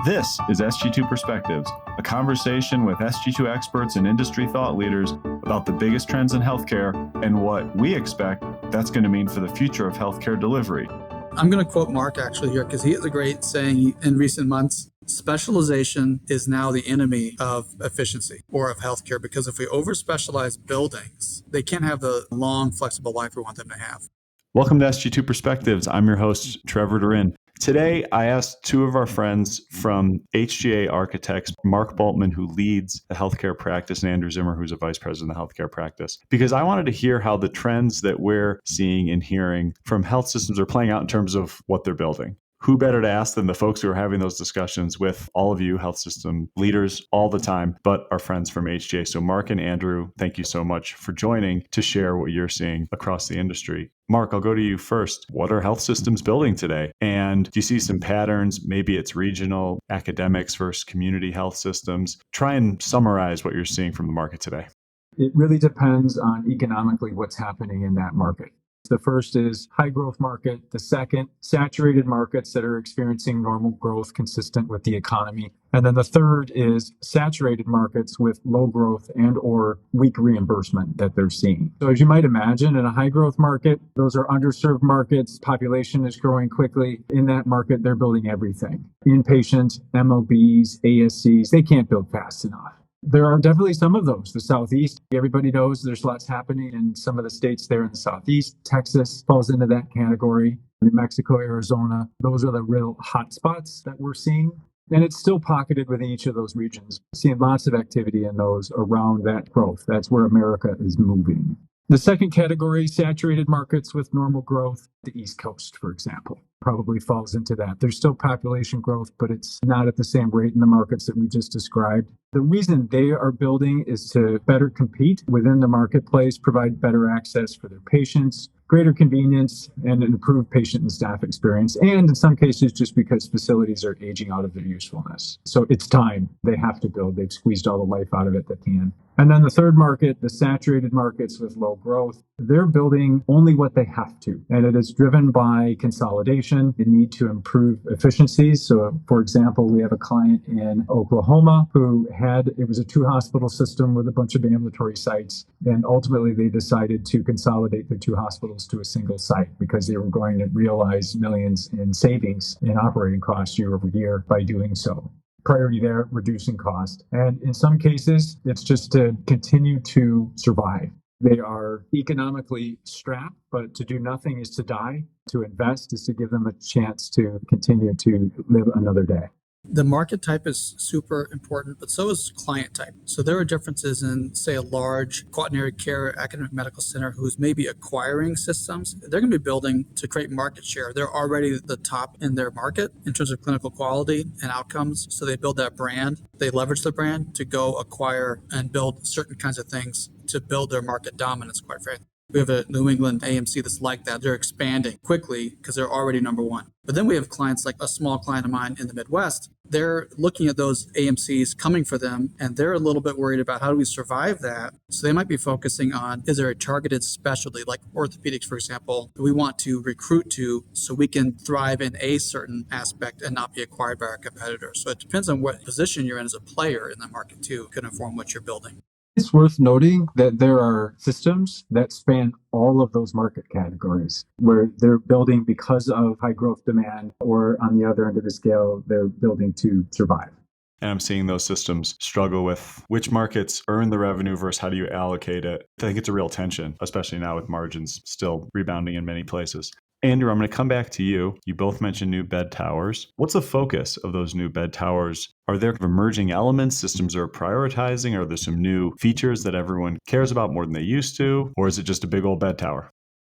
This is Sg2 Perspectives, a conversation with Sg2 experts and industry thought leaders about the biggest trends in healthcare and what we expect that's going to mean for the future of healthcare delivery. I'm going to quote Mark actually here because he has a great saying in recent months. Specialization is now the enemy of efficiency or of healthcare, because if we over-specialize buildings, they can't have the long, flexible life we want them to have. Welcome to Sg2 Perspectives. I'm your host, Trevor DaRin. Today, I asked two of our friends from HGA Architects, Mark Bultman, who leads the healthcare practice, and Andrew Zimmer, who's a vice president of the healthcare practice, because I wanted to hear how the trends that we're seeing and hearing from health systems are playing out in terms of what they're building. Who better to ask than the folks who are having those discussions with all of you health system leaders all the time, but our friends from HGA. So Mark and Andrew, thank you so much for joining to share what you're seeing across the industry. Mark, I'll go to you first. What are health systems building today? And do you see some patterns? Maybe it's regional, academics versus community health systems. Try and summarize what you're seeing from the market today. It really depends on economically what's happening in that market. The first is high growth market. The second, saturated markets that are experiencing normal growth consistent with the economy. And then the third is saturated markets with low growth and or weak reimbursement that they're seeing. So as you might imagine, in a high growth market, those are underserved markets. Population is growing quickly. In that market, they're building everything. Inpatient, MOBs, ASCs, they can't build fast enough. There are definitely some of those. The Southeast, everybody knows there's lots happening in some of the states there in the Southeast. Texas falls into that category. New Mexico, Arizona, those are the real hot spots that we're seeing. And it's still pocketed within each of those regions. Seeing lots of activity in those around that growth. That's where America is moving. The second category, saturated markets with normal growth, the East Coast, for example, probably falls into that. There's still population growth, but it's not at the same rate in the markets that we just described. The reason they are building is to better compete within the marketplace, provide better access for their patients, greater convenience, and improve patient and staff experience. And in some cases, just because facilities are aging out of their usefulness. So it's time. They have to build. They've squeezed all the life out of it that can. And then the third market, the saturated markets with low growth, they're building only what they have to. And it is driven by consolidation, the need to improve efficiencies. So, for example, we have a client in Oklahoma who it was a 2-hospital system with a bunch of ambulatory sites. And ultimately, they decided to consolidate their 2 hospitals to a single site because they were going to realize millions in savings in operating costs year over year by doing so. Priority there, reducing cost. And in some cases, it's just to continue to survive. They are economically strapped, but to do nothing is to die. To invest is to give them a chance to continue to live another day. The market type is super important, but so is client type. So there are differences in, say, a large quaternary care academic medical center who's maybe acquiring systems. They're going to be building to create market share. They're already the top in their market in terms of clinical quality and outcomes. So they build that brand. They leverage the brand to go acquire and build certain kinds of things to build their market dominance, quite frankly. We have a New England AMC that's like that. They're expanding quickly because they're already number one. But then we have clients like a small client of mine in the Midwest. They're looking at those AMCs coming for them, and they're a little bit worried about how do we survive that. So they might be focusing on, is there a targeted specialty, like orthopedics, for example, that we want to recruit to so we can thrive in a certain aspect and not be acquired by our competitors. So it depends on what position you're in as a player in the market, too, can inform what you're building. It's worth noting that there are systems that span all of those market categories where they're building because of high growth demand, or on the other end of the scale, they're building to survive. And I'm seeing those systems struggle with which markets earn the revenue versus how do you allocate it. I think it's a real tension, especially now with margins still rebounding in many places. Andrew, I'm going to come back to you. You both mentioned new bed towers. What's the focus of those new bed towers? Are there emerging elements systems are prioritizing? Are there some new features that everyone cares about more than they used to? Or is it just a big old bed tower?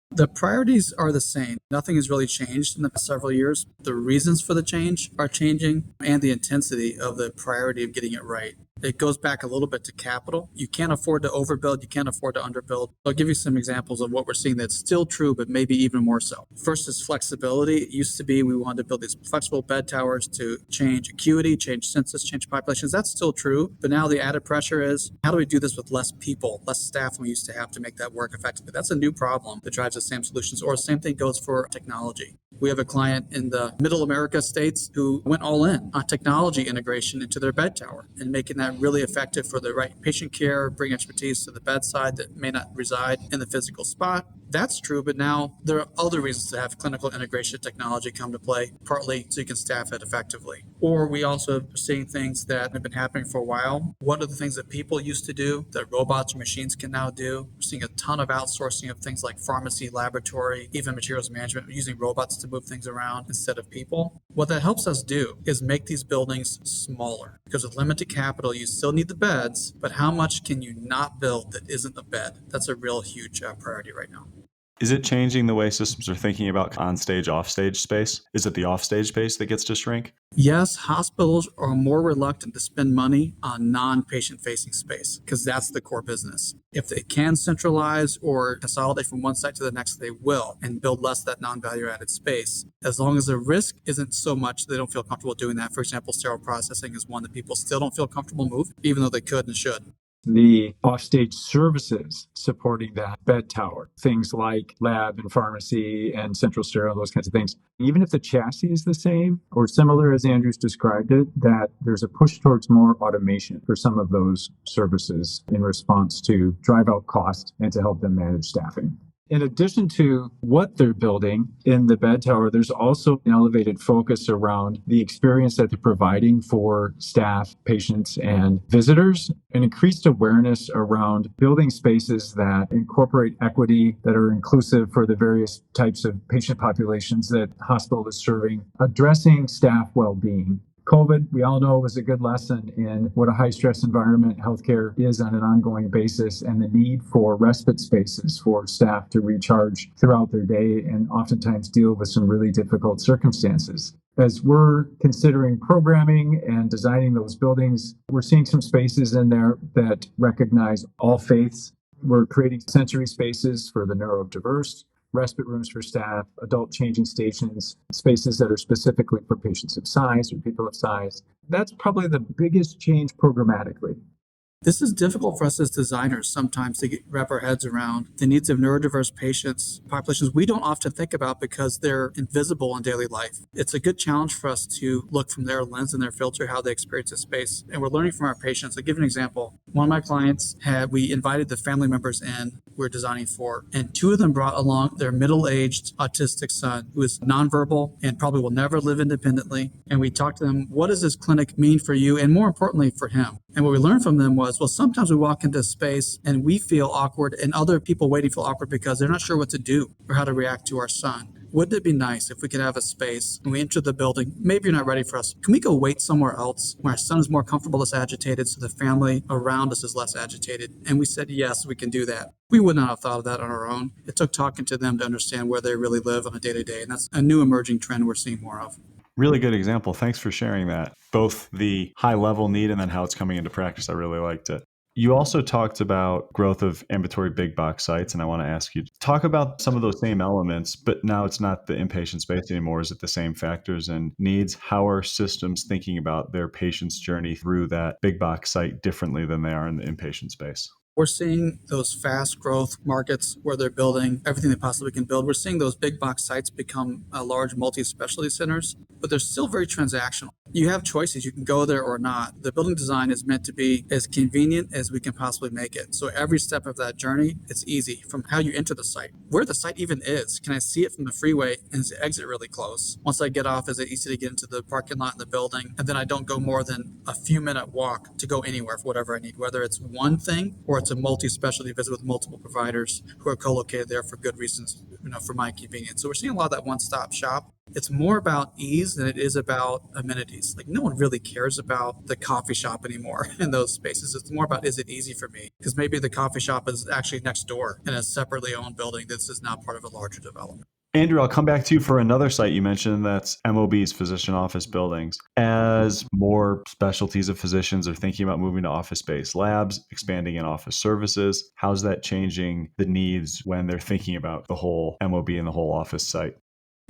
The priorities are the same. Nothing has really changed in the past several years. The reasons for the change are changing, and the intensity of the priority of getting it right It goes back a little bit to capital. You can't afford to overbuild. You can't afford to underbuild. I'll give you some examples of what we're seeing that's still true, but maybe even more so. First is flexibility. It used to be we wanted to build these flexible bed towers to change acuity, change census, change populations. That's still true. But now the added pressure is, how do we do this with less people, less staff than we used to have to make that work effectively? That's a new problem that drives the same solutions. Or the same thing goes for technology. We have a client in the middle America states who went all in on technology integration into their bed tower and making that really effective for the right patient care, bring expertise to the bedside that may not reside in the physical spot. That's true, but now there are other reasons to have clinical integration technology come to play, partly so you can staff it effectively. Or we also are seeing things that have been happening for a while. What are the things that people used to do that robots or machines can now do? We're seeing a ton of outsourcing of things like pharmacy, laboratory, even materials management, using robots to move things around instead of people. What that helps us do is make these buildings smaller, because with limited capital, you still need the beds, but how much can you not build that isn't a bed? That's a real huge priority right now. Is it changing the way systems are thinking about on-stage, off-stage space? Is it the off-stage space that gets to shrink? Yes, hospitals are more reluctant to spend money on non-patient facing space because that's the core business. If they can centralize or consolidate from one site to the next, they will, and build less of that non-value added space. As long as the risk isn't so much they don't feel comfortable doing that. For example, sterile processing is one that people still don't feel comfortable moving, even though they could and should. The offstage services supporting that bed tower, things like lab and pharmacy and central sterile, those kinds of things. Even if the chassis is the same or similar as Andrew's described it, that there's a push towards more automation for some of those services in response to drive out cost and to help them manage staffing. In addition to what they're building in the bed tower, there's also an elevated focus around the experience that they're providing for staff, patients, and visitors, an increased awareness around building spaces that incorporate equity, that are inclusive for the various types of patient populations that the hospital is serving, addressing staff well-being. COVID, we all know, was a good lesson in what a high-stress environment healthcare is on an ongoing basis, and the need for respite spaces for staff to recharge throughout their day and oftentimes deal with some really difficult circumstances. As we're considering programming and designing those buildings, we're seeing some spaces in there that recognize all faiths. We're creating sensory spaces for the neurodiverse, respite rooms for staff, adult changing stations, spaces that are specifically for patients of size or people of size. That's probably the biggest change programmatically. This is difficult for us as designers sometimes to wrap our heads around the needs of neurodiverse patients, populations we don't often think about because they're invisible in daily life. It's a good challenge for us to look from their lens and their filter how they experience a space. And we're learning from our patients. I'll give an example. One of my clients we invited the family members in we're designing for, and two of them brought along their middle-aged autistic son who is nonverbal and probably will never live independently. And we talked to them, what does this clinic mean for you? And more importantly, for him. And what we learned from them was, well, sometimes we walk into a space and we feel awkward and other people waiting feel awkward because they're not sure what to do or how to react to our son. Wouldn't it be nice if we could have a space when we enter the building, maybe you're not ready for us, can we go wait somewhere else where our son is more comfortable, less agitated, so the family around us is less agitated? And we said, yes, we can do that. We would not have thought of that on our own. It took talking to them to understand where they really live on a day-to-day, and that's a new emerging trend we're seeing more of. Really good example. Thanks for sharing that. Both the high level need and then how it's coming into practice. I really liked it. You also talked about growth of ambulatory big box sites, and I want to ask you, talk about some of those same elements, but now it's not the inpatient space anymore. Is it the same factors and needs? How are systems thinking about their patient's journey through that big box site differently than they are in the inpatient space? We're seeing those fast growth markets where they're building everything they possibly can build. We're seeing those big box sites become large multi-specialty centers, but they're still very transactional. You have choices. You can go there or not. The building design is meant to be as convenient as we can possibly make it. So every step of that journey, it's easy from how you enter the site, where the site even is. Can I see it from the freeway and is the exit really close? Once I get off, is it easy to get into the parking lot in the building? And then I don't go more than a few minute walk to go anywhere for whatever I need, whether it's one thing or it's a multi-specialty visit with multiple providers who are co-located there for good reasons, for my convenience. So we're seeing a lot of that one-stop shop. It's more about ease than it is about amenities. Like no one really cares about the coffee shop anymore in those spaces. It's more about, is it easy for me? Because maybe the coffee shop is actually next door in a separately owned building. This is not part of a larger development. Andrew, I'll come back to you for another site you mentioned that's MOBs, physician office buildings. As more specialties of physicians are thinking about moving to office-based labs, expanding in office services, how's that changing the needs when they're thinking about the whole MOB and the whole office site?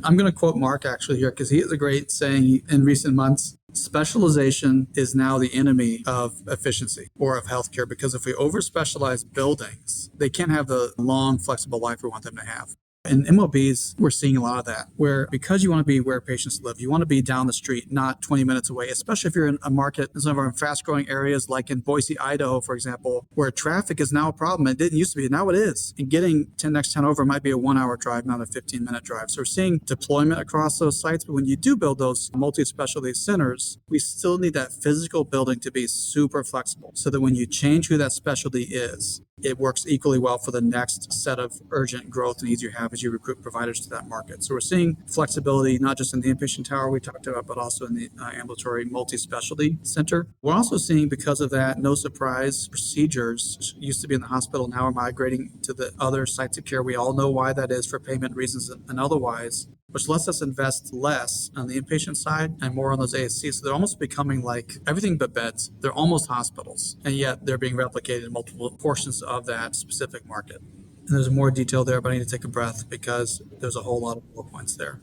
I'm going to quote Mark actually here because he has a great saying in recent months. Specialization is now the enemy of efficiency or of healthcare, because if we over specialize buildings, they can't have the long, flexible life we want them to have. In MOBs, we're seeing a lot of that, where because you want to be where patients live, you want to be down the street, not 20 minutes away, especially if you're in a market, in some of our fast growing areas, like in Boise, Idaho, for example, where traffic is now a problem. It didn't used to be, now it is. And getting 10 next town over might be a 1 hour drive, not a 15-minute drive. So we're seeing deployment across those sites. But when you do build those multi-specialty centers, we still need that physical building to be super flexible so that when you change who that specialty is, it works equally well for the next set of urgent growth and needs you have as you recruit providers to that market. So we're seeing flexibility, not just in the inpatient tower we talked about, but also in the ambulatory multi-specialty center. We're also seeing, because of that, no surprise, procedures used to be in the hospital now are migrating to the other sites of care. We all know why that is, for payment reasons and otherwise, which lets us invest less on the inpatient side and more on those ASCs. So they're almost becoming like everything but beds. They're almost hospitals, and yet they're being replicated in multiple portions of that specific market. And there's more detail there, but I need to take a breath because there's a whole lot of bullet points there.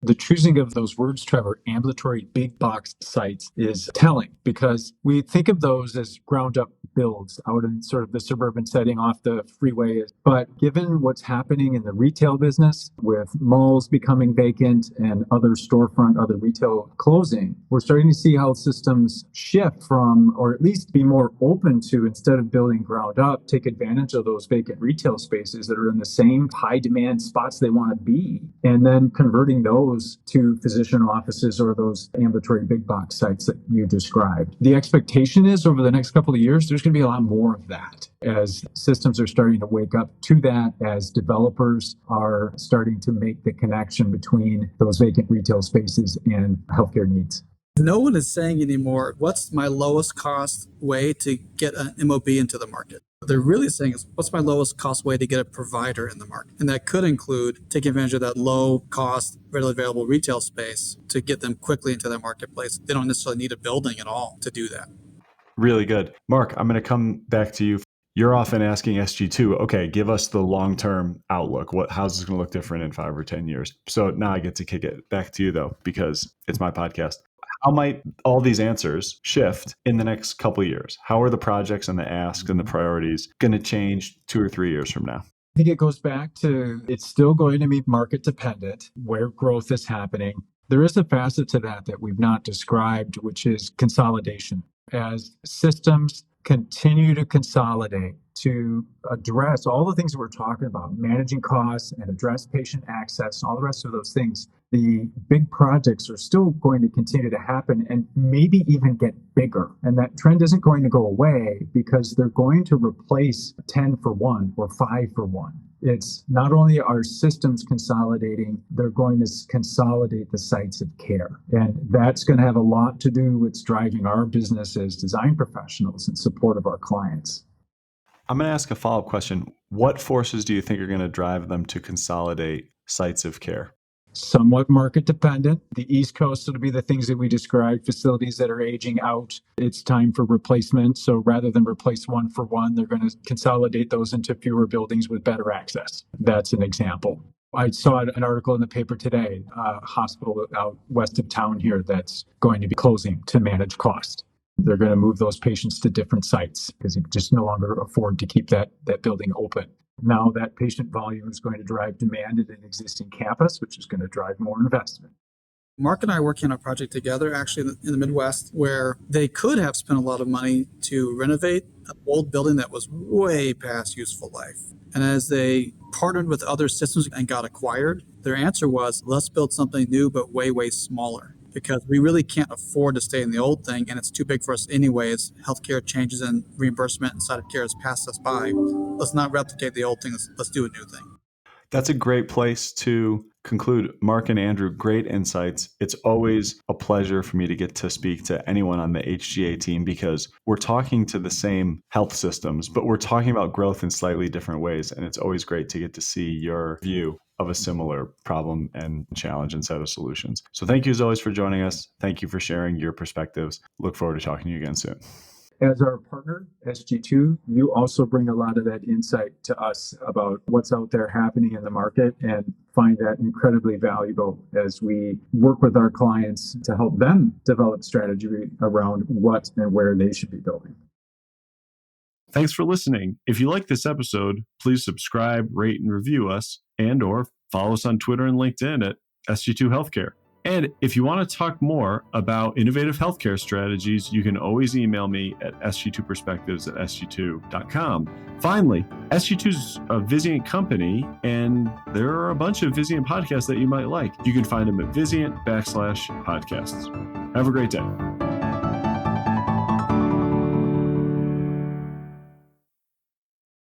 The choosing of those words, Trevor, ambulatory big box sites, is telling, because we think of those as ground up builds out in sort of the suburban setting off the freeway. But given what's happening in the retail business with malls becoming vacant and other storefront, other retail closing, we're starting to see health systems shift from, or at least be more open to, instead of building ground up, take advantage of those vacant retail spaces that are in the same high demand spots they want to be, and then converting those to physician offices or those ambulatory big box sites that you described. The expectation is over the next couple of years, there's going to be a lot more of that as systems are starting to wake up to that, as developers are starting to make the connection between those vacant retail spaces and healthcare needs. No one is saying anymore, what's my lowest cost way to get an MOB into the market? What they're really saying is, what's my lowest cost way to get a provider in the market? And that could include taking advantage of that low cost, readily available retail space to get them quickly into that marketplace. They don't necessarily need a building at all to do that. Really good. Mark, I'm going to come back to you. You're often asking SG2, okay, give us the long-term outlook. How's this going to look different in 5 or 10 years? So now I get to kick it back to you, though, because it's my podcast. How might all these answers shift in the next couple of years? How are the projects and the asks and the priorities going to change 2 or 3 years from now? I think it goes back to, it's still going to be market dependent where growth is happening. There is a facet to that we've not described, which is consolidation. As systems continue to consolidate to address all the things that we're talking about, managing costs and address patient access, and all the rest of those things, the big projects are still going to continue to happen and maybe even get bigger. And that trend isn't going to go away because they're going to replace 10 for 1 or 5 for 1. It's not only are systems consolidating, they're going to consolidate the sites of care. And that's going to have a lot to do with driving our business as design professionals in support of our clients. I'm going to ask a follow-up question. What forces do you think are going to drive them to consolidate sites of care? Somewhat market dependent. The East Coast will be the things that we described, facilities that are aging out. It's time for replacement. So rather than replace 1 for 1, they're going to consolidate those into fewer buildings with better access. That's an example. I saw an article in the paper today, a hospital out west of town here that's going to be closing to manage cost. They're going to move those patients to different sites because they just no longer afford to keep that building open. Now that patient volume is going to drive demand at an existing campus, which is going to drive more investment. Mark and I are working on a project together, actually in the Midwest, where they could have spent a lot of money to renovate an old building that was way past useful life. And as they partnered with other systems and got acquired, their answer was, let's build something new, but way, way smaller. Because we really can't afford to stay in the old thing, and it's too big for us anyways. Healthcare changes and reimbursement inside of care has passed us by. Let's not replicate the old thing. Let's do a new thing. That's a great place to conclude. Mark and Andrew, great insights. It's always a pleasure for me to get to speak to anyone on the HGA team because we're talking to the same health systems, but we're talking about growth in slightly different ways. And it's always great to get to see your view of a similar problem and challenge and set of solutions. So thank you as always for joining us. Thank you for sharing your perspectives. Look forward to talking to you again soon. As our partner, Sg2, you also bring a lot of that insight to us about what's out there happening in the market, and find that incredibly valuable as we work with our clients to help them develop strategy around what and where they should be building. Thanks for listening. If you like this episode, please subscribe, rate, and review us, and or follow us on Twitter and LinkedIn at Sg2 Healthcare. And if you want to talk more about innovative healthcare strategies, you can always email me at sg2perspectives@sg2.com. Finally, Sg2 is a Vizient company, and there are a bunch of Vizient podcasts that you might like. You can find them at Vizient /podcasts. Have a great day.